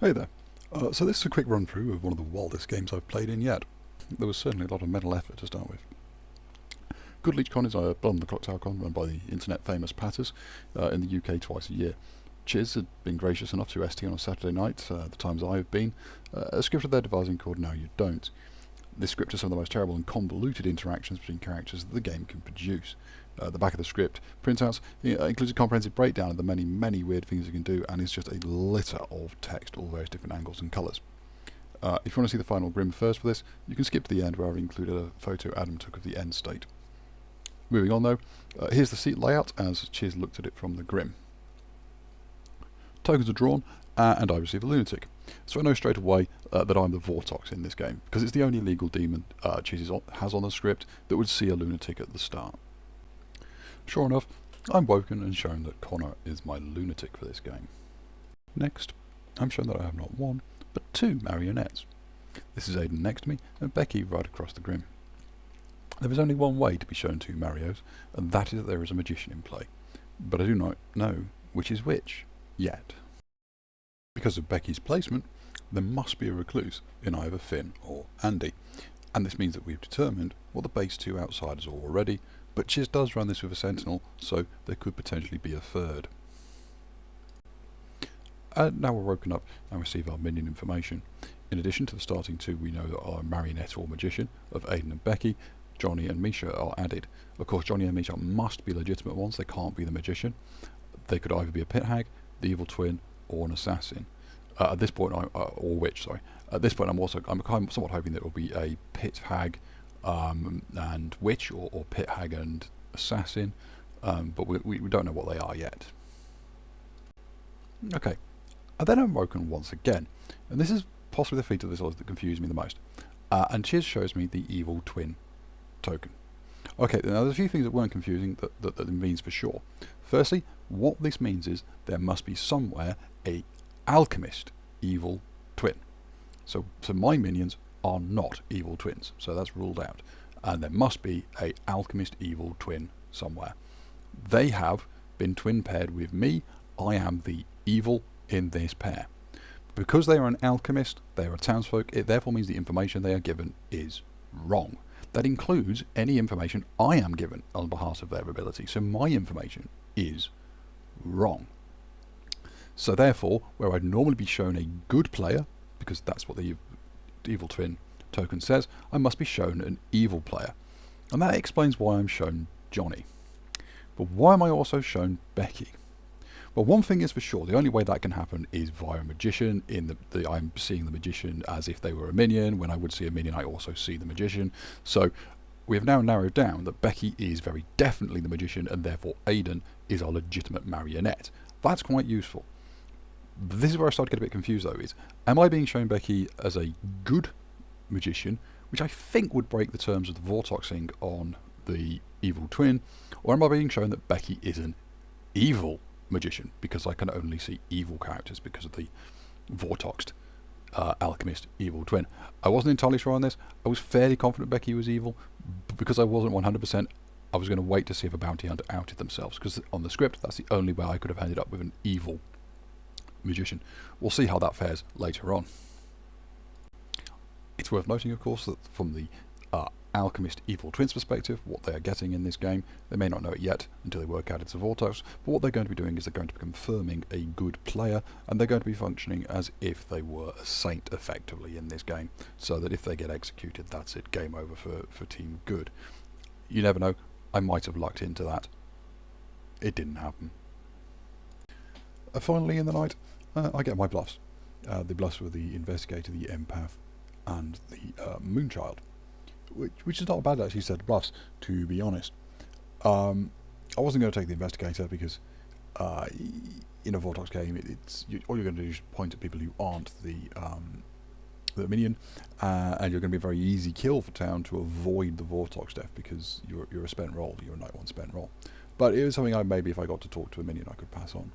Hey there. So this is a quick run through of one of the wildest games I've played in yet. There was certainly a lot of mental effort to start with. Good Lleech Con is a the Clocktower con run by the internet famous Patters in the UK twice a year. Chiz had been gracious enough to ST on a Saturday night, the times I have been, a script of their devising called Now You Don't. This script is some of the most terrible and convoluted interactions between characters that the game can produce. The back of the script printouts includes a comprehensive breakdown of the many, many weird things you can do, and is just a litter of text, all various different angles and colours. If you want to see the final grim first for this, you can skip to the end where I've included a photo Adam took of the end state. Moving on though, here's the seat layout as Chiz looked at it from the grim. Tokens are drawn, and I receive a lunatic. So I know straight away that I'm the Vortox in this game, because it's the only legal demon Chiz has on the script that would see a lunatic at the start. Sure enough, I'm woken and shown that Connor is my lunatic for this game. Next, I'm shown that I have not one, but two marionettes. This is Aidan next to me, and Becky right across the grim. There is only one way to be shown two Marios, and that is that there is a magician in play. But I do not know which is which, yet. Because of Becky's placement, there must be a recluse in either Finn or Andy, and this means that we've determined what the base two outsiders are already, but Chiz does run this with a sentinel, so there could potentially be a third. Now we're woken up and receive our minion information. In addition to the starting two, we know that our marionette or magician of Aidan and Becky, Johnny and Misha are added. Of course, Johnny and Misha must be legitimate ones, they can't be the magician. They could either be a pit hag, the evil twin, or an assassin. At this point, or witch, sorry. At this point, I'm somewhat hoping that it will be a pit hag and witch, or pit hag and assassin, but we don't know what they are yet. Okay, and then I'm woken once again, and this is possibly the feature of this that confused me the most. And Chiz shows me the evil twin token. Okay, now there's a few things that weren't confusing that it means for sure. Firstly, what this means is there must be somewhere a alchemist evil twin. So my minions are not evil twins, so that's ruled out. And there must be a alchemist evil twin somewhere. They have been twin paired with me. I am the evil in this pair. Because they are an alchemist, they are a townsfolk, it therefore means the information they are given is wrong. That includes any information I am given on behalf of their ability. So my information is wrong. So therefore, where I'd normally be shown a good player, because that's what the evil twin token says, I must be shown an evil player. And that explains why I'm shown Johnny. But why am I also shown Becky? Well, one thing is for sure, the only way that can happen is via a magician. I'm seeing the magician as if they were a minion. When I would see a minion, I also see the magician. So we have now narrowed down that Becky is very definitely the magician, and therefore Aidan is our legitimate marionette. That's quite useful. This is where I start to get a bit confused though, is am I being shown Becky as a good magician, which I think would break the terms of the Vortoxing on the evil twin, or am I being shown that Becky is an evil magician, because I can only see evil characters because of the Vortoxed alchemist evil twin. I wasn't entirely sure on this. I was fairly confident Becky was evil, but because I wasn't 100%, I was going to wait to see if a bounty hunter outed themselves, because on the script that's the only way I could have ended up with an evil magician. We'll see how that fares later on. It's worth noting, of course, that from the alchemist evil twins perspective, what they are getting in this game, they may not know it yet until they work out it's a Vortox, but what they're going to be doing is they're going to be confirming a good player, and they're going to be functioning as if they were a saint effectively in this game, so that if they get executed, that's it, game over for Team Good. You never know, I might have lucked into that. It didn't happen. Finally in the night, I get my bluffs. The bluffs were the investigator, the empath, and the moonchild. Which is not a bad actually set of bluffs, to be honest. I wasn't going to take the investigator because in a Vortox game, all you're going to do is point at people who aren't the minion, and you're going to be a very easy kill for town to avoid the Vortox death because you're a spent roll, you're a night one spent roll. But it was something maybe if I got to talk to a minion I could pass on.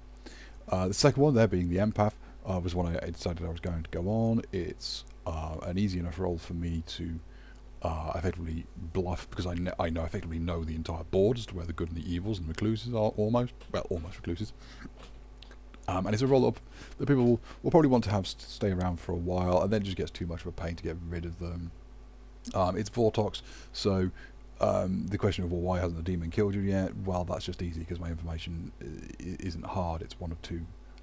The second one there being the empath was one I decided I was going to go on. It's an easy enough role for me to effectively bluff, because I effectively know the entire board as to where the good and the evils and recluses are almost recluses. And it's a roll-up that people will probably want to have stay around for a while, and then it just gets too much of a pain to get rid of them. It's Vortox, so the question of, well, why hasn't the demon killed you yet? Well, that's just easy because my information isn't hard. It's one of two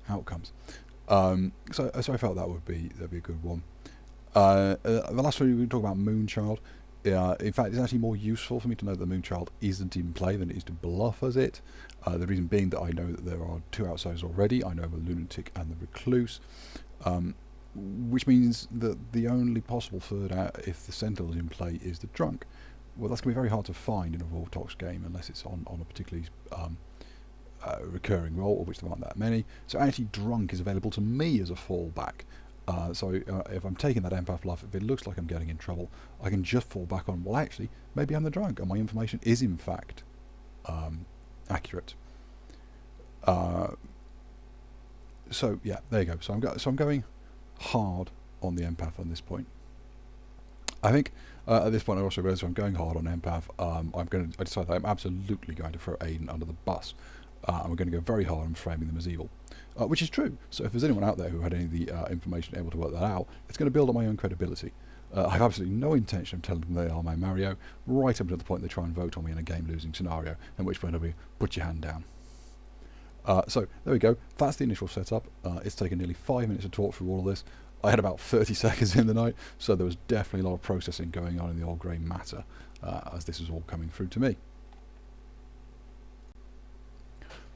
outcomes. So I felt that'd be a good one. The last one we talk about Moonchild. In fact, it's actually more useful for me to know that the Moonchild isn't in play than it is to bluff as it. The reason being that I know that there are two outsiders already. I know the Lunatic and the Recluse, which means that the only possible third out, if the Sentinel is in play, is the Drunk. Well, that's going to be very hard to find in a Vortox game unless it's on a particularly recurring role, of which there aren't that many. So actually Drunk is available to me as a fallback. So if I'm taking that empath bluff, if it looks like I'm getting in trouble, I can just fall back on, well, actually, maybe I'm the Drunk, and my information is in fact accurate. So yeah, there you go. So I'm going hard on the empath on this point. I think at this point I also realised if I'm going hard on empath, I decided that I'm absolutely going to throw Aiden under the bus. And we're going to go very hard on framing them as evil, which is true. So if there's anyone out there who had any of the information able to work that out, it's going to build up my own credibility. I have absolutely no intention of telling them they are my Mario, right up to the point they try and vote on me in a game-losing scenario, in which point I'll be, put your hand down. So there we go. That's the initial setup. It's taken nearly 5 minutes to talk through all of this. I had about 30 seconds in the night, so there was definitely a lot of processing going on in the old grey matter as this was all coming through to me.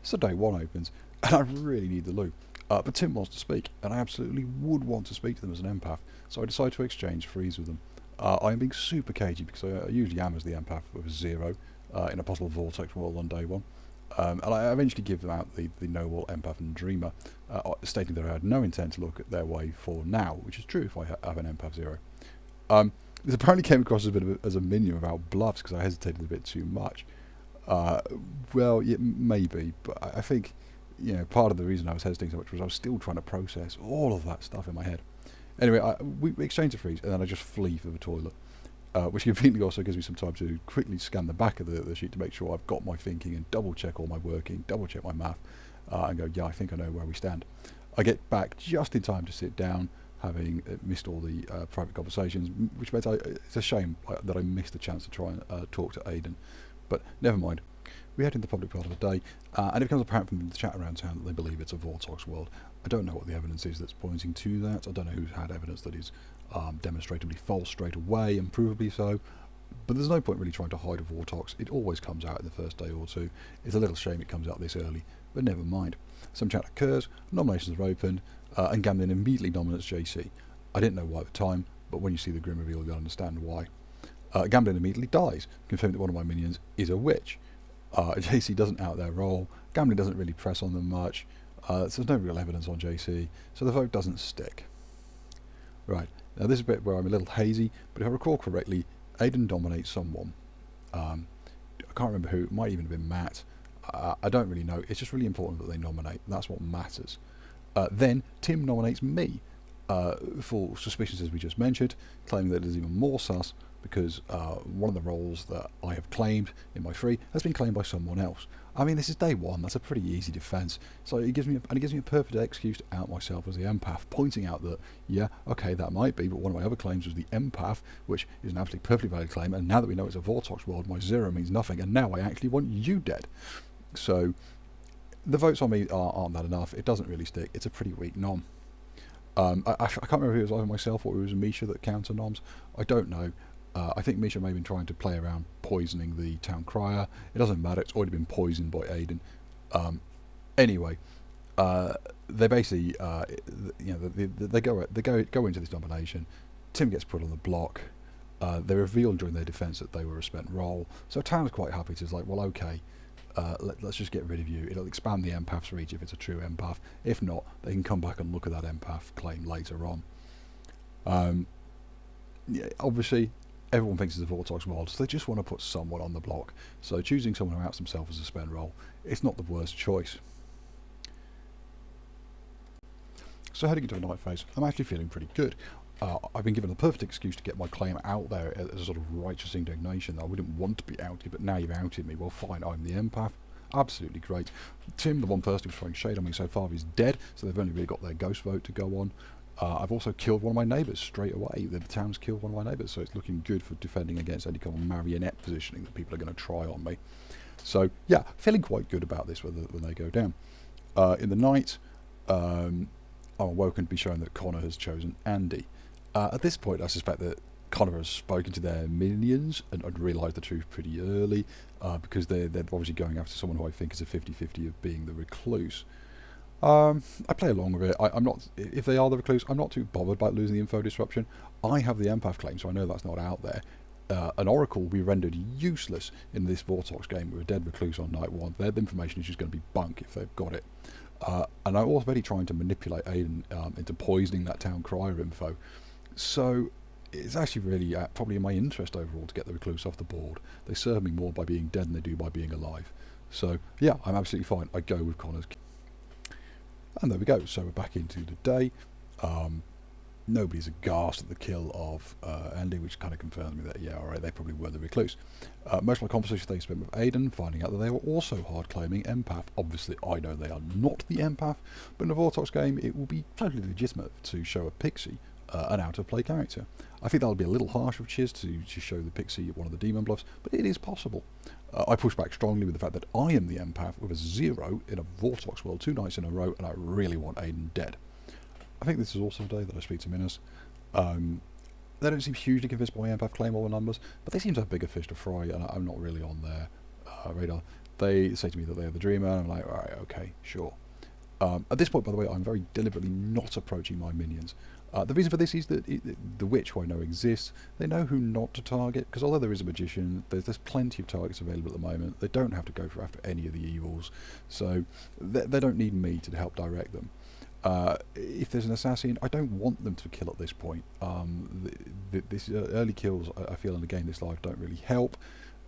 So day one opens, and I really need the loot. But Tim wants to speak, and I absolutely would want to speak to them as an empath, so I decide to exchange freeze with them. I am being super cagey because I usually am as the empath with a 0 in a possible Vortex world on day one. And I eventually give them out the noble empath and dreamer, stating that I had no intent to look at their way for now, which is true if I have an empath 0. This apparently came across as a bit as a minion without bluffs because I hesitated a bit too much. Well, yeah, maybe, but I think, part of the reason I was hesitating so much was I was still trying to process all of that stuff in my head. Anyway, we exchange a freeze, and then I just flee for the toilet, which conveniently also gives me some time to quickly scan the back of the sheet to make sure I've got my thinking and double-check all my working, double-check my math, and go, yeah, I think I know where we stand. I get back just in time to sit down, having missed all the private conversations, which means it's a shame that I missed the chance to try and talk to Aiden. But never mind. We head into the public part of the day, and it becomes apparent from the chat around town that they believe it's a Vortox world. I don't know what the evidence is that's pointing to that. I don't know who's had evidence that is demonstrably false straight away, and provably so. But there's no point really trying to hide a Vortox. It always comes out in the first day or two. It's a little shame it comes out this early, but never mind. Some chat occurs, nominations are opened, and Gamblin immediately nominates JC. I didn't know why at the time, but when you see the grim reveal, you'll understand why. Gamblin immediately dies, confirming that one of my minions is a witch. JC doesn't out their role. Gamblin doesn't really press on them much. So there's no real evidence on JC, so the vote doesn't stick. Right, now this is a bit where I'm a little hazy, but if I recall correctly, Aiden nominates someone. I can't remember who, it might even have been Matt. I don't really know, it's just really important that they nominate, that's what matters. Then Tim nominates me, for suspicions as we just mentioned, claiming that it is even more sus, because one of the roles that I have claimed in my free has been claimed by someone else. I mean, this is day one, that's a pretty easy defence. So it gives me a perfect excuse to out myself as the empath, pointing out that, yeah, okay, that might be, but one of my other claims was the empath, which is an absolutely perfectly valid claim, and now that we know it's a Vortox world, my 0 means nothing, and now I actually want you dead. So the votes on me aren't that enough, it doesn't really stick, it's a pretty weak nom. I can't remember if it was either myself or it was Misha that counter noms, I don't know. I think Misha may have been trying to play around poisoning the town crier. It doesn't matter, it's already been poisoned by Aiden. Anyway, they basically, they go into this nomination. Tim gets put on the block. They reveal during their defence that they were a spent role. So town's quite happy to, like, well, okay, let's just get rid of you. It'll expand the empath's reach if it's a true empath. If not, they can come back and look at that empath claim later on. Yeah, obviously, everyone thinks it's a Vortox world, so they just want to put someone on the block. So choosing someone who outs themselves as a spend role, it's not the worst choice. So heading into the night phase, I'm actually feeling pretty good. I've been given the perfect excuse to get my claim out there as a sort of righteous indignation that I wouldn't want to be outed, but now you've outed me, well fine, I'm the empath, absolutely great. Tim, the one person who's throwing shade on me so far, is dead, so they've only really got their ghost vote to go on. I've also killed one of my neighbours straight away. The town's killed one of my neighbours, so it's looking good for defending against any kind of marionette positioning that people are going to try on me. So yeah, feeling quite good about this when they go down. In the night, I'm awoken to be shown that Connor has chosen Andy. At this point, I suspect that Connor has spoken to their minions and realised the truth pretty early, because they're obviously going after someone who I think is a 50-50 of being the recluse. I play along with it. I'm not. If they are the recluse, I'm not too bothered about losing the info disruption. I have the empath claim, so I know that's not out there. An oracle will be rendered useless in this Vortox game with a dead recluse on night one. Their information is just going to be bunk if they've got it. And I'm already trying to manipulate Aiden into poisoning that town crier info. So it's actually really probably in my interest overall to get the recluse off the board. They serve me more by being dead than they do by being alive. So yeah, I'm absolutely fine. I go with Connor's. And there we go. So we're back into the day. Nobody's aghast at the kill of Andy, which kind of confirms me that, yeah, alright, they probably were the recluse. Most of my conversation they spent with Aiden, finding out that they were also hard-claiming empath. Obviously, I know they are not the empath, but in a Vortox game, it will be totally legitimate to show a pixie an out-of-play character. I think that would be a little harsh of Chiz to show the pixie one of the demon bluffs, but it is possible. I push back strongly with the fact that I am the empath with a 0 in a Vortox world 2 nights in a row, and I really want Aiden dead. I think this is also a day that I speak to Minas. They don't seem hugely convinced by my empath claim or the numbers, but they seem to have bigger fish to fry, and I'm not really on their radar. They say to me that they are the dreamer, and I'm like, alright, okay, sure. At this point, by the way, I'm very deliberately not approaching my minions. The reason for this is that the witch, who I know exists, they know who not to target, because although there is a magician, there's plenty of targets available at the moment. They don't have to go after any of the evils, so they don't need me to help direct them. If there's an assassin, I don't want them to kill at this point. This early kills, I feel in the game this live, don't really help.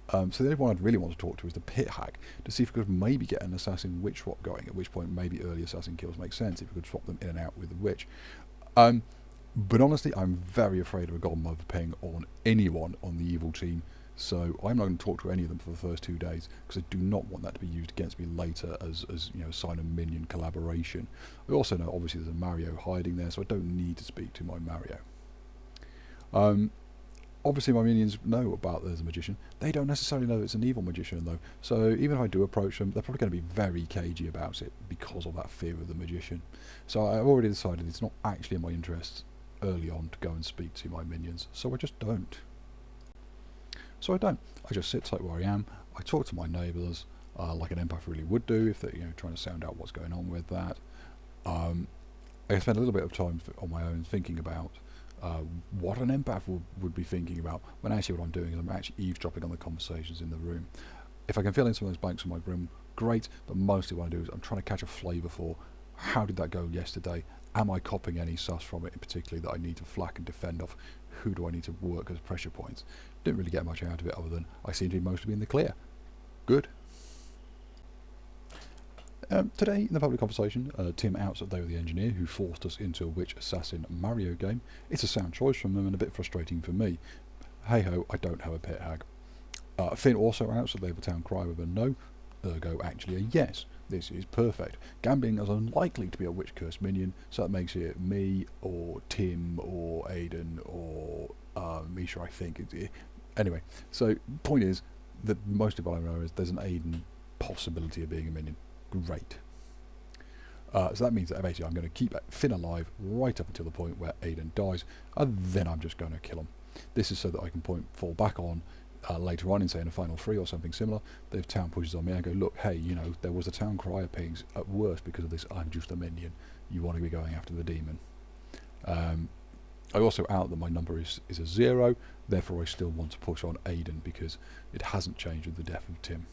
So the only one I'd really want to talk to is the pit hack, to see if we could maybe get an assassin witch swap going, at which point maybe early assassin kills make sense, if we could swap them in and out with the witch. But honestly, I'm very afraid of a godmother ping on anyone on the evil team, so I'm not going to talk to any of them for the first 2 days, because I do not want that to be used against me later as you know, a sign of minion collaboration. I also know obviously there's a Mario hiding there, so I don't need to speak to my Mario. Obviously my minions know about there's a magician. They don't necessarily know it's an evil magician though, so even if I do approach them, they're probably going to be very cagey about it because of that fear of the magician. So I've already decided it's not actually in my interests early on to go and speak to my minions, so I just don't. I just sit tight where I am. I talk to my neighbours like an empath really would do if they're trying to sound out what's going on with that. I spend a little bit of time on my own thinking about what an empath would be thinking about, when actually what I'm doing is I'm actually eavesdropping on the conversations in the room. If I can fill in some of those blanks in my room, great, but mostly what I do is I'm trying to catch a flavour for how did that go yesterday. Am I copying any sus from it, in particular that I need to flak and defend off? Who do I need to work as pressure points? Didn't really get much out of it other than I seem to be mostly in the clear. Good. Today, in the public conversation, Tim outs that they were the engineer who forced us into a witch assassin Mario game. It's a sound choice from them and a bit frustrating for me. Hey ho, I don't have a pit hag. Finn also outs that they have a town cry with a no, ergo actually a yes. This is perfect. Gambling is unlikely to be a witch curse minion, so that makes it me or Tim or Aiden or Misha, I think. Anyway, so point is that most of what I know is there's an Aiden possibility of being a minion. Great. So that means that basically I'm going to keep Finn alive right up until the point where Aiden dies, and then I'm just going to kill him. This is so that I can fall back on later on in, say, in a final 3 or something similar. The town pushes on me, I go, look, hey, there was a town crier pings. At worst, because of this, I'm just a minion. You want to be going after the demon. I also out that my number is a 0, therefore I still want to push on Aiden because it hasn't changed with the death of Tim.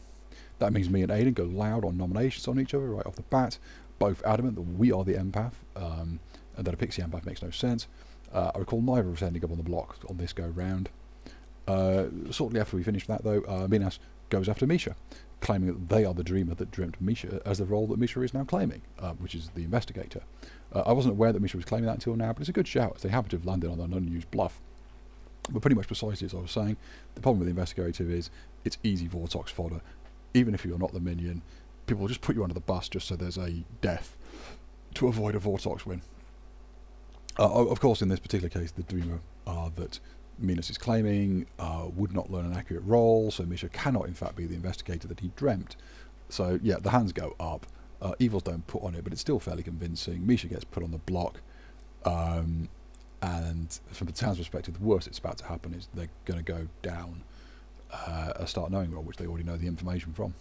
That means me and Aiden go loud on nominations on each other right off the bat, both adamant that we are the empath, and that a pixie empath makes no sense. I recall neither of us ending up on the block on this go round. Shortly after we finish that though, Minas goes after Misha, claiming that they are the dreamer that dreamt Misha as the role that Misha is now claiming, which is the investigator. I wasn't aware that Misha was claiming that until now, but it's a good shout as they happen to have landed on an unused bluff. But pretty much precisely as I was saying, the problem with the investigator is it's easy Vortox fodder. Even if you're not the minion, people will just put you under the bus just so there's a death to avoid a Vortox win. Of course, in this particular case, the dreamer that Minos is claiming would not learn an accurate role, so Misha cannot in fact be the investigator that he dreamt. So yeah, the hands go up. Evils don't put on it, but it's still fairly convincing. Misha gets put on the block, and from the town's perspective, the worst that's about to happen is they're going to go down a start knowing role, which they already know the information from.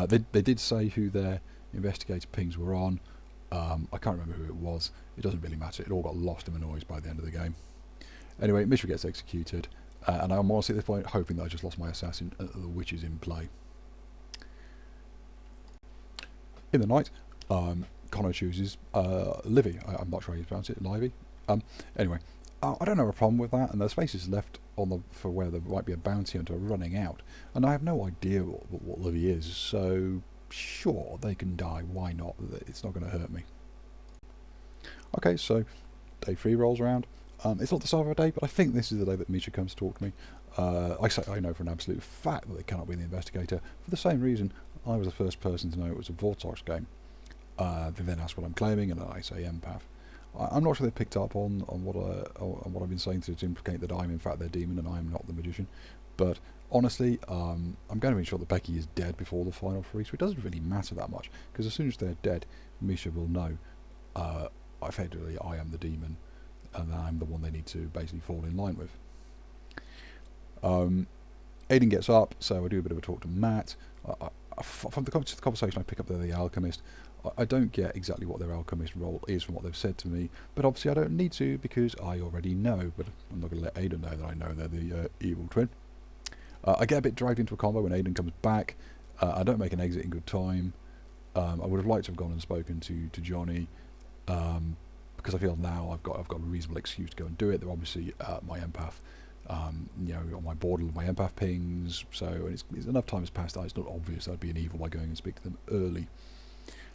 They did say who their investigator pings were on. I can't remember who it was. It doesn't really matter. It all got lost in the noise by the end of the game. Anyway, Mishra gets executed, and I'm honestly at this point hoping that I just lost my assassin, the witch is in play. In the night, Connor chooses Livy. I'm not sure how you pronounce it, Livy. Anyway, I don't have a problem with that, and the space is left on for where there might be a bounty hunter running out, and I have no idea what Livy is, so sure, they can die, why not? It's not going to hurt me. Okay, so day 3 rolls around. It's not the start of a day, but I think this is the day that Misha comes to talk to me. I know for an absolute fact that they cannot be the investigator, for the same reason I was the first person to know it was a Vortox game. They then ask what I'm claiming, and I say empath. I'm not sure they picked up on what I've been saying to implicate that I'm in fact their demon and I'm not the magician. But honestly, I'm going to ensure that Becky is dead before the final 3, so it doesn't really matter that much, because as soon as they're dead, Misha will know effectively I am the demon, and I'm the one they need to basically fall in line with. Aiden gets up, so I do a bit of a talk to Matt. From the conversation I pick up, they're the alchemist. I don't get exactly what their alchemist role is from what they've said to me, but obviously I don't need to because I already know, but I'm not going to let Aiden know that I know they're the evil twin. I get a bit dragged into a combo when Aiden comes back. I don't make an exit in good time. I would have liked to have gone and spoken to Johnny, because I feel now I've got a reasonable excuse to go and do it. They're obviously my empath, on my border with my empath pings, so it's enough time has passed that it's not obvious I'd be an evil by going and speak to them early.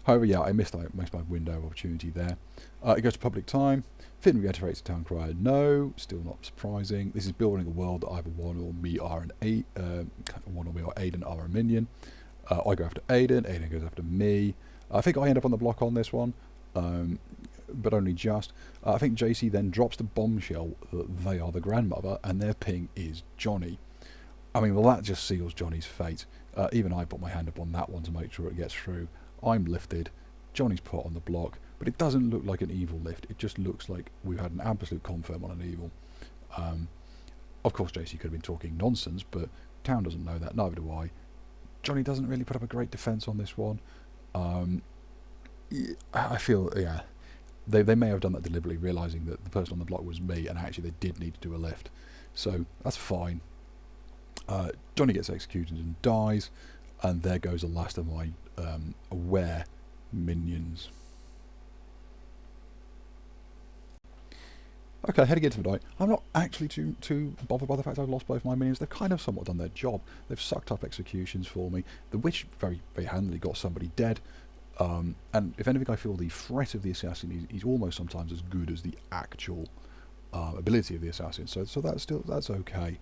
However, yeah, I missed my window of opportunity there. It goes to public time. Finn reiterates the town crier, no, still not surprising. This is building a world that either one or me or Aiden are a minion. I go after Aiden goes after me. I think I end up on the block on this one, but only just. I think JC then drops the bombshell that they are the grandmother and their ping is Johnny. I mean, well, that just seals Johnny's fate. Even I put my hand up on that one to make sure it gets through. I'm lifted, Johnny's put on the block, but it doesn't look like an evil lift. It just looks like we've had an absolute confirm on an evil. Of course, JC could have been talking nonsense, but town doesn't know that, neither do I. Johnny doesn't really put up a great defence on this one. I feel, yeah, they may have done that deliberately, realising that the person on the block was me, and actually they did need to do a lift. So that's fine. Johnny gets executed and dies, and there goes the last of my aware minions. Okay, heading into the night, I'm not actually too bothered by the fact I've lost both my minions. They've kind of somewhat done their job. They've sucked up executions for me. The witch very, very handily got somebody dead. And if anything, I feel the threat of the assassin is almost sometimes as good as the actual ability of the assassin. So that's okay.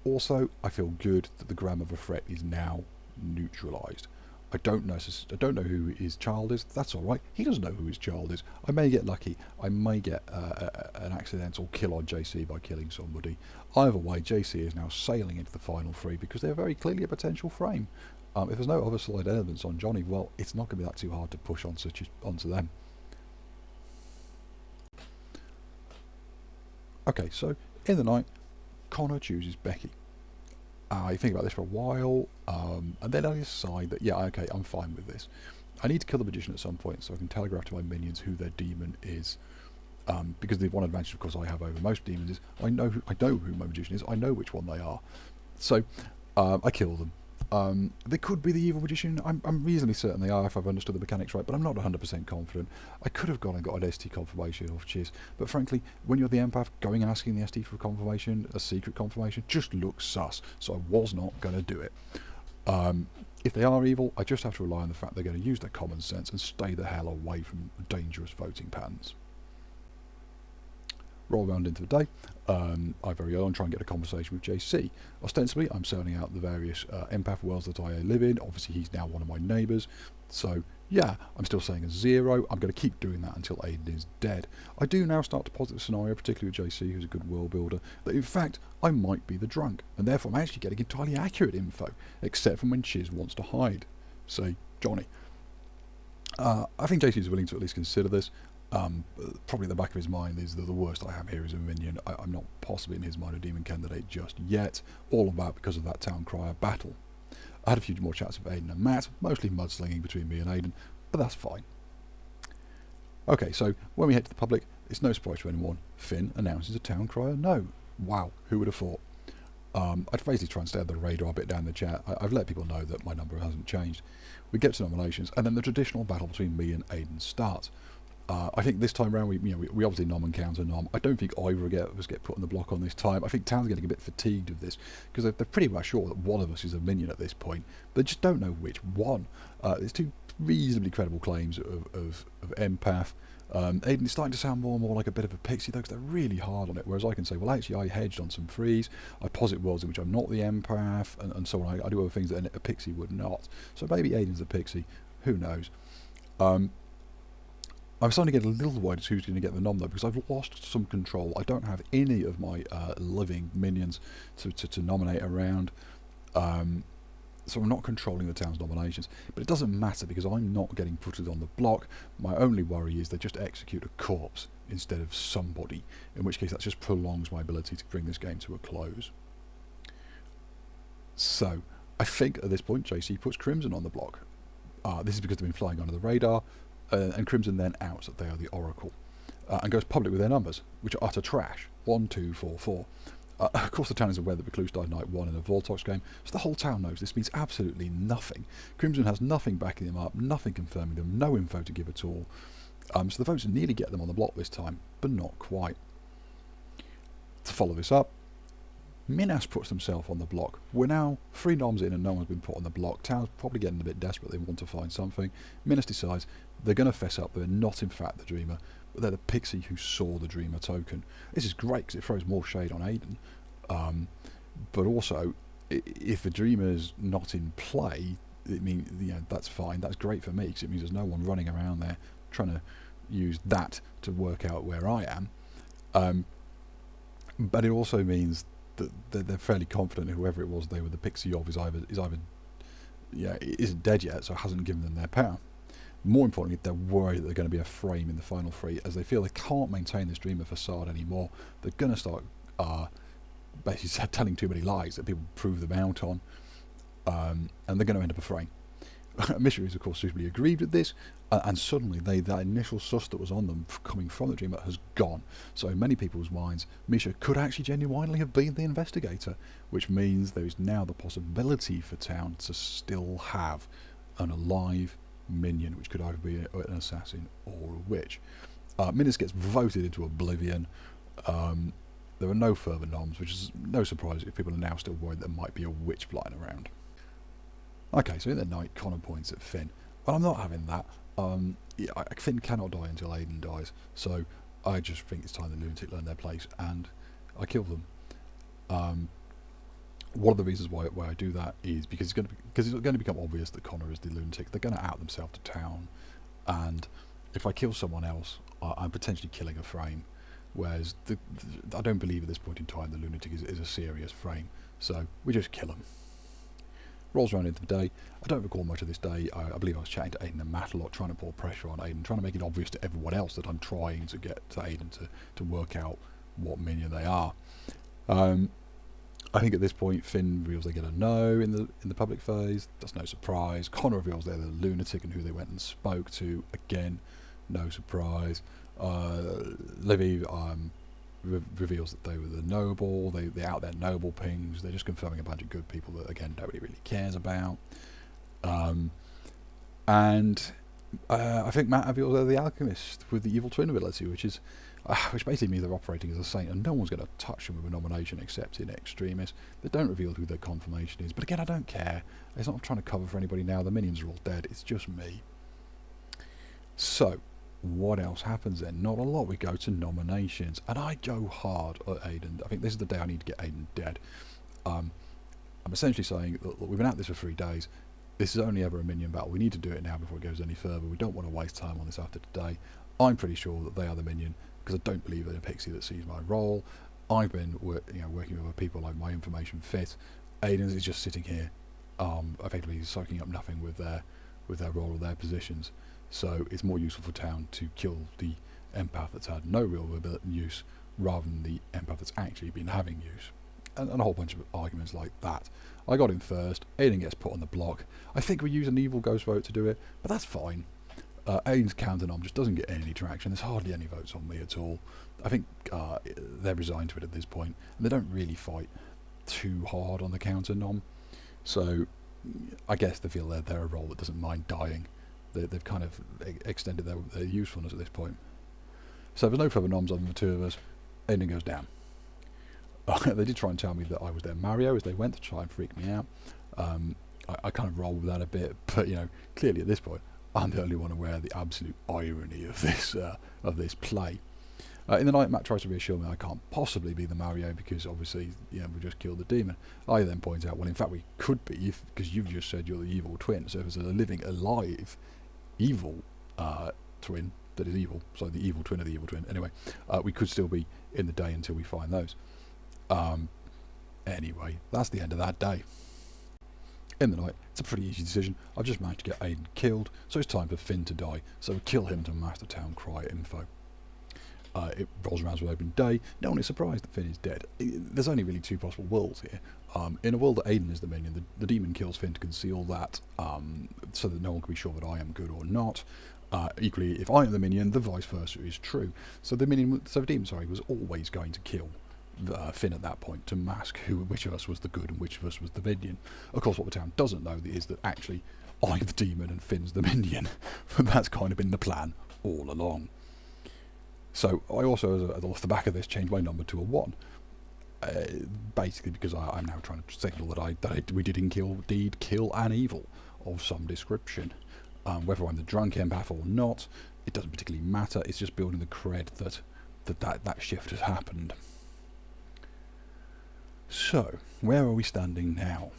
Also, I feel good that the grandmother threat is now neutralised. I don't know who his child is. That's all right. He doesn't know who his child is. I may get lucky. I may get an accidental kill on JC by killing somebody. Either way, JC is now sailing into the final 3 because they're very clearly a potential frame. If there's no other solid elements on Johnny, well, it's not going to be that too hard to push onto them. Okay, so in the night, Connor chooses Becky. I think about this for a while, and then I decide that, yeah, okay, I'm fine with this. I need to kill the magician at some point so I can telegraph to my minions who their demon is. Because the one advantage, of course, I have over most demons is I know who my magician is. I know which one they are. So I kill them. They could be the evil magician. I'm reasonably certain they are if I've understood the mechanics right, but I'm not 100% confident. I could have gone and got an ST confirmation off Chiz, but frankly, when you're the empath, going and asking the ST for a confirmation, a secret confirmation, just looks sus, so I was not going to do it. If they are evil, I just have to rely on the fact they're going to use their common sense and stay the hell away from dangerous voting patterns. Roll around into the day. I very early on try and get a conversation with JC. Ostensibly, I'm sounding out the various empath worlds that I live in. Obviously, he's now one of my neighbours. So, yeah, I'm still saying a 0. I'm going to keep doing that until Aiden is dead. I do now start to posit a scenario, particularly with JC, who's a good world builder, that in fact, I might be the drunk. And therefore, I'm actually getting entirely accurate info, except from when Chiz wants to hide. Say, Johnny. I think JC is willing to at least consider this. Probably in the back of his mind is that the worst I have here is a minion. I'm not possibly in his mind a demon candidate just yet, all of that because of that town crier battle. I had a few more chats with Aiden and Matt, mostly mudslinging between me and Aiden, but that's fine. Okay, so when we head to the public, it's no surprise to anyone, Finn announces a town crier no. Wow, who would have thought? I'd basically try and stay at the radar a bit down the chat. I've let people know that my number hasn't changed. We get to nominations, and then the traditional battle between me and Aiden starts. I think this time round, we obviously nom and counter nom. I don't think either of us get put on the block on this time. I think Town's getting a bit fatigued of this, because they're pretty much sure that one of us is a minion at this point. They just don't know which one. There's two reasonably credible claims of empath. Aiden is starting to sound more and more like a bit of a pixie, though, because they're really hard on it, whereas I can say, well, actually, I hedged on some freeze, I posit worlds in which I'm not the empath, and so on. I do other things that a pixie would not. So maybe Aiden's a pixie. Who knows? I'm starting to get a little worried as who's going to get the nom, though, because I've lost some control. I don't have any of my living minions to nominate around, so I'm not controlling the town's nominations. But it doesn't matter, because I'm not getting putted on the block. My only worry is they just execute a corpse instead of somebody, in which case that just prolongs my ability to bring this game to a close. So, I think at this point JC puts Crimson on the block. This is because they've been flying under the radar, and Crimson then outs that they are the Oracle, and goes public with their numbers, which are utter trash. 1, 2, 4, 4. Of course the town is aware that Recluse died night 1 in a Vortox game, so the whole town knows this means absolutely nothing. Crimson has nothing backing them up, nothing confirming them, no info to give at all. So the votes nearly get them on the block this time, but not quite. To follow this up, Minas puts himself on the block. We're now 3 noms in and no one's been put on the block. Town's probably getting a bit desperate, they want to find something. Minas decides they're going to fess up, they're not in fact the Dreamer, but they're the pixie who saw the Dreamer token. This is great because it throws more shade on Aiden, but also if the Dreamer's not in play, it means, that's fine, that's great for me, because it means there's no one running around there trying to use that to work out where I am. But it also means that they're fairly confident whoever it was they were the pixie of is either isn't dead yet, so hasn't given them their power. More importantly, they're worried that they're going to be a frame in the final 3, as they feel they can't maintain this Dreamer facade anymore. They're going to start basically telling too many lies that people prove them out on, and they're going to end up a frame. Misha is of course suitably aggrieved at this, and suddenly that initial sus that was on them coming from the Dreamer has gone. So in many people's minds, Misha could actually genuinely have been the investigator, which means there is now the possibility for Town to still have an alive minion, which could either be an assassin or a witch. Minas gets voted into oblivion. There are no further noms, which is no surprise if people are now still worried there might be a witch flying around. Okay, so in the night, Connor points at Finn. Well, I'm not having that. Finn cannot die until Aiden dies, so I just think it's time the lunatic learn their place, and I kill them. One of the reasons why I do that is because it's going to become obvious that Connor is the lunatic. They're going to out themselves to Town, and if I kill someone else, I'm potentially killing a frame. Whereas I don't believe at this point in time the lunatic is a serious frame, so we just kill him. Rolls around into the day. I don't recall much of this day. I believe I was chatting to Aiden and Matt a lot, trying to pour pressure on Aiden, trying to make it obvious to everyone else that I'm trying to get to Aiden to work out what minion they are. I think at this point Finn reveals they get a no in the public phase. That's no surprise. Connor reveals they're the lunatic and who they went and spoke to. Again, no surprise. Livy reveals that they were the noble. They out their noble pings. They're just confirming a bunch of good people that again nobody really cares about. And I think Matt reveals they're the alchemist with the evil twin ability, which basically means they're operating as a saint, and no one's going to touch them with a nomination except in extremis. They don't reveal who their confirmation is, but again, I don't care. It's not trying to cover for anybody now. The minions are all dead. It's just me. So, what else happens then? Not a lot. We go to nominations, and I go hard at Aiden. I think this is the day I need to get Aiden dead. I'm essentially saying, look, we've been at this for 3 days. This is only ever a minion battle. We need to do it now before it goes any further. We don't want to waste time on this after today. I'm pretty sure that they are the minion, because I don't believe in a pixie that sees my role. I've been working with other people like my information fit. Aiden's is just sitting here, effectively soaking up nothing with their role or their positions. So it's more useful for town to kill the empath that's had no real use, rather than the empath that's actually been having use. And a whole bunch of arguments like that. I got him first. Aiden gets put on the block. I think we use an evil ghost vote to do it, but that's fine. Aiden's counter nom just doesn't get any traction. There's hardly any votes on me at all. I think they're resigned to it at this point, and they don't really fight too hard on the counter nom. So I guess they feel they're a role that doesn't mind dying. They've kind of extended their usefulness at this point. So there's no further noms other than the two of us. Aiden goes down. They did try and tell me that I was their Mario as they went to try and freak me out. I kind of roll with that a bit, but clearly at this point I'm the only one aware of the absolute irony of this play. In the night, Matt tries to reassure me I can't possibly be the Mario because obviously we just killed the demon. I then point out, well, in fact we could be, because you've just said you're the evil twin. So if it's a living, alive, evil twin that is evil, so the evil twin of the evil twin. Anyway, we could still be in the day until we find those. Anyway, that's the end of that day. In the night, it's a pretty easy decision. I've just managed to get Aiden killed, so it's time for Finn to die. So we kill him to master town cry info. It rolls around with open day. No one is surprised that Finn is dead. There's only really 2 possible worlds here. In a world that Aiden is the minion, the demon kills Finn to conceal that, so that no one can be sure that I am good or not. Equally, if I am the minion, the vice versa is true. So the demon, was always going to kill Finn at that point to mask which of us was the good and which of us was the minion. Of course, what the town doesn't know is that actually I'm the demon and Finn's the minion. That's kind of been the plan all along. So I also, off the back of this, changed my number to a 1. Basically because I'm now trying to signal that we did kill an evil of some description. Whether I'm the drunk empath or not, it doesn't particularly matter. It's just building the cred that shift has happened. So, where are we standing now?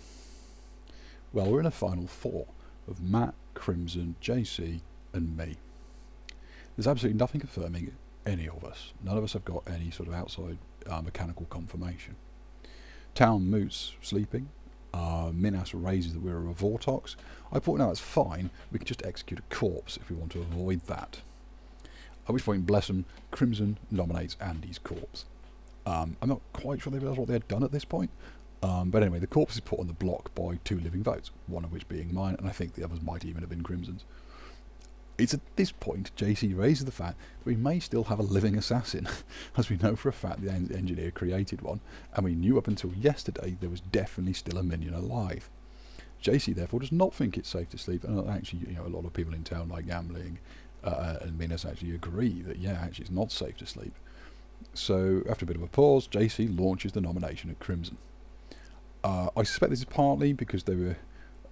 Well, we're in a final 4 of Matt, Crimson, JC and me. There's absolutely nothing confirming any of us. None of us have got any sort of outside mechanical confirmation. Town moots sleeping. Minas raises that we're a Vortox. I thought, no, that's fine. We could just execute a corpse if we want to avoid that. At which point, bless them, Crimson nominates Andy's corpse. I'm not quite sure they realised what they had done at this point. But anyway, the corpse is put on the block by 2 living votes, one of which being mine, and I think the others might even have been Crimson's. It's at this point JC raises the fact that we may still have a living assassin, as we know for a fact the engineer created one, and we knew up until yesterday there was definitely still a minion alive. JC therefore does not think it's safe to sleep, and actually a lot of people in town like gambling and Minas actually agree that actually it's not safe to sleep. So after a bit of a pause, JC launches the nomination at Crimson. I suspect this is partly because they were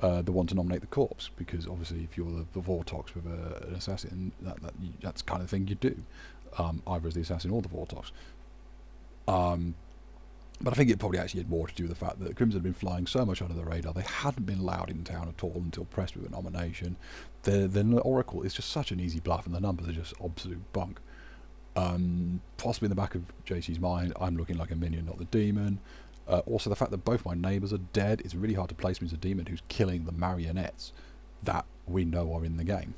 the one to nominate the corpse, because obviously if you're the Vortox with an assassin, that's the kind of thing you do, either as the assassin or the Vortox. But I think it probably actually had more to do with the fact that Crimson had been flying so much under the radar, they hadn't been allowed in town at all until pressed with a nomination. The Oracle is just such an easy bluff, and the numbers are just absolute bunk. Possibly in the back of JC's mind, I'm looking like a minion, not the demon. Also, the fact that both my neighbours are dead, it's really hard to place me as a demon who's killing the marionettes that we know are in the game.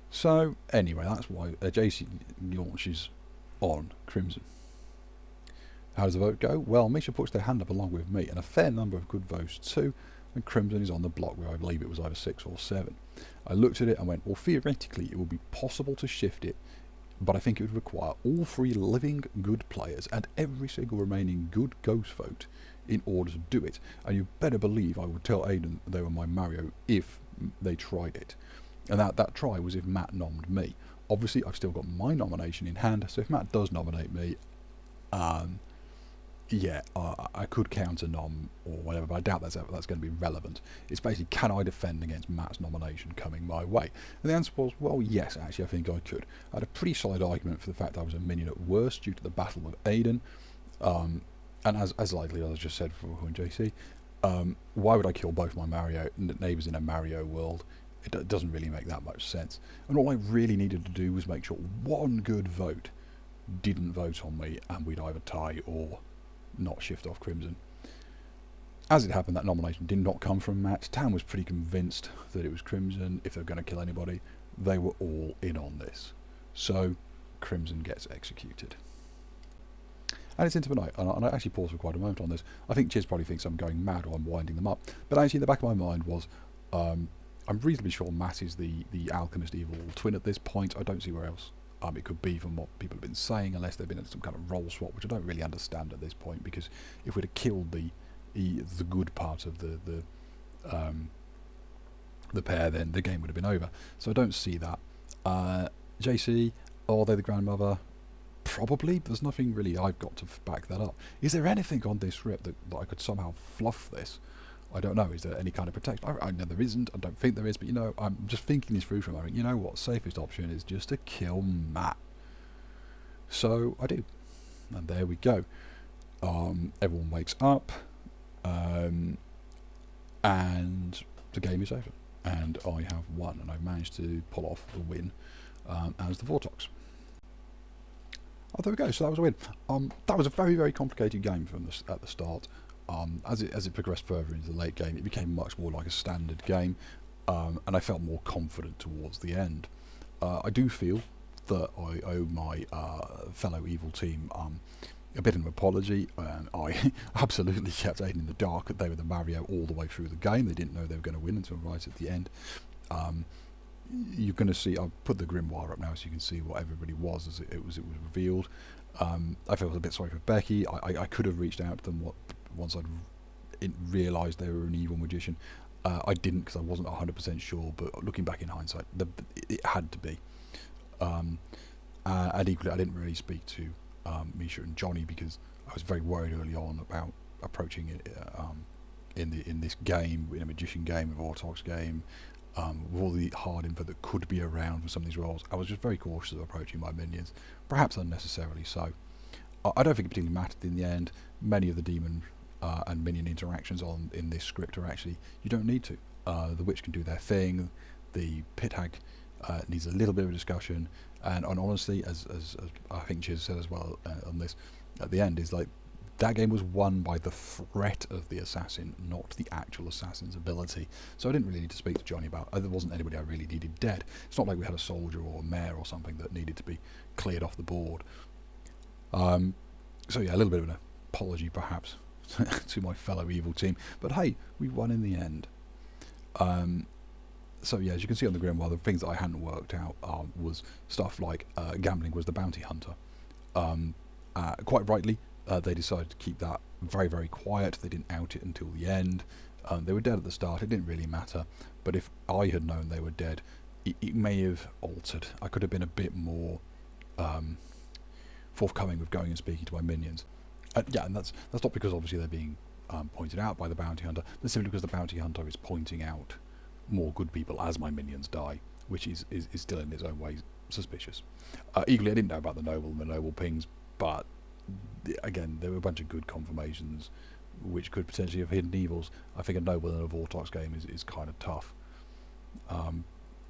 So, anyway, that's why JC launches on Crimson. How does the vote go? Well, Misha puts their hand up along with me, and a fair number of good votes too, and Crimson is on the block where I believe it was either 6 or 7. I looked at it and went, well, theoretically it would be possible to shift it, but I think it would require all 3 living good players and every single remaining good ghost vote in order to do it. And you better believe I would tell Aiden they were my Mario if they tried it. And that try was if Matt nommed me. Obviously, I've still got my nomination in hand, so if Matt does nominate me, yeah, I could counter nom or whatever, but I doubt that's going to be relevant. It's basically, can I defend against Matt's nomination coming my way? And the answer was, well, yes, actually, I think I could. I had a pretty solid argument for the fact I was a minion at worst due to the Battle of Aden, and as likely as I just said for and JC, why would I kill both my Mario neighbours in a Mario world? It doesn't really make that much sense. And all I really needed to do was make sure one good vote didn't vote on me, and we'd either tie or not shift off Crimson. As it happened, that nomination did not come from Matt. Tam was pretty convinced that it was Crimson. If they were going to kill anybody, they were all in on this. So Crimson gets executed. And it's into the night, and I actually paused for quite a moment on this. I think Chiz probably thinks I'm going mad or I'm winding them up. But actually, in the back of my mind was, I'm reasonably sure Matt is the alchemist evil twin at this point. I don't see where else it could be from what people have been saying, unless they've been in some kind of role swap, which I don't really understand at this point, because if we'd have killed the good part of the pair, then the game would have been over. So I don't see that. JC, are they the grandmother? Probably, but there's nothing really I've got to back that up. Is there anything on this script that I could somehow fluff this? I don't know. Is there any kind of protection? I know there isn't. I don't think there is. But, I'm just thinking this through for a moment. You know what? Safest option is just to kill Matt. So I do. And there we go. Everyone wakes up. And the game is over. And I have won. And I've managed to pull off the win as the Vortox. Oh, there we go. So that was a win. That was a very, very complicated game at the start. As it progressed further into the late game, it became much more like a standard game, and I felt more confident towards the end. I do feel that I owe my fellow evil team a bit of an apology. I absolutely kept Aiden in the dark that they were the Mario all the way through the game. They didn't know they were going to win until right at the end. You're going to see, I've put the Grimoire up now so you can see what everybody was as it was revealed. I felt a bit sorry for Becky. I could have reached out to them once I'd realised they were an evil magician. I didn't, because I wasn't 100% sure, but looking back in hindsight, it had to be. And equally, I didn't really speak to Misha and Johnny, because I was very worried early on about approaching it in this game, in a magician game, a Vortox game, with all the hard info that could be around for some of these roles. I was just very cautious of approaching my minions, perhaps unnecessarily so. I don't think it particularly mattered in the end. Many of the demon and minion interactions in this script are actually, you don't need to. The witch can do their thing. The pit hag needs a little bit of a discussion, and honestly, as I think Chiz said as well on this at the end, is like that game was won by the threat of the assassin, not the actual assassin's ability. So I didn't really need to speak to Johnny about. There wasn't anybody I really needed dead. It's not like we had a soldier or a mayor or something that needed to be cleared off the board. So yeah, a little bit of an apology perhaps to my fellow evil team, but hey, we won in the end. So yeah, as you can see on the Grimoire, the things that I hadn't worked out was stuff like gambling was the bounty hunter. Quite rightly, they decided to keep that very, very quiet. They didn't out it until the end. They were dead at the start. It didn't really matter, but if I had known they were dead, it may have altered. I could have been a bit more forthcoming with going and speaking to my minions. Yeah, and that's not because obviously they're being pointed out by the bounty hunter, but simply because the bounty hunter is pointing out more good people as my minions die, which is still in its own way suspicious. Equally, I didn't know about the noble and the noble pings, but again, there were a bunch of good confirmations which could potentially have hidden evils. I think a noble in a Vortox game is kind of tough. And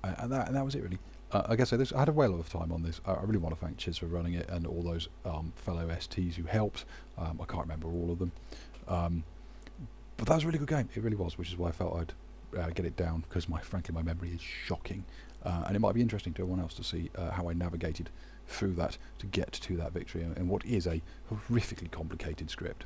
that was it really. I guess I had a whale of time on this. I really want to thank Chiz for running it, and all those fellow STs who helped. I can't remember all of them. But that was a really good game. It really was, which is why I felt I'd get it down, because frankly my memory is shocking. And it might be interesting to everyone else to see how I navigated through that to get to that victory, and what is a horrifically complicated script.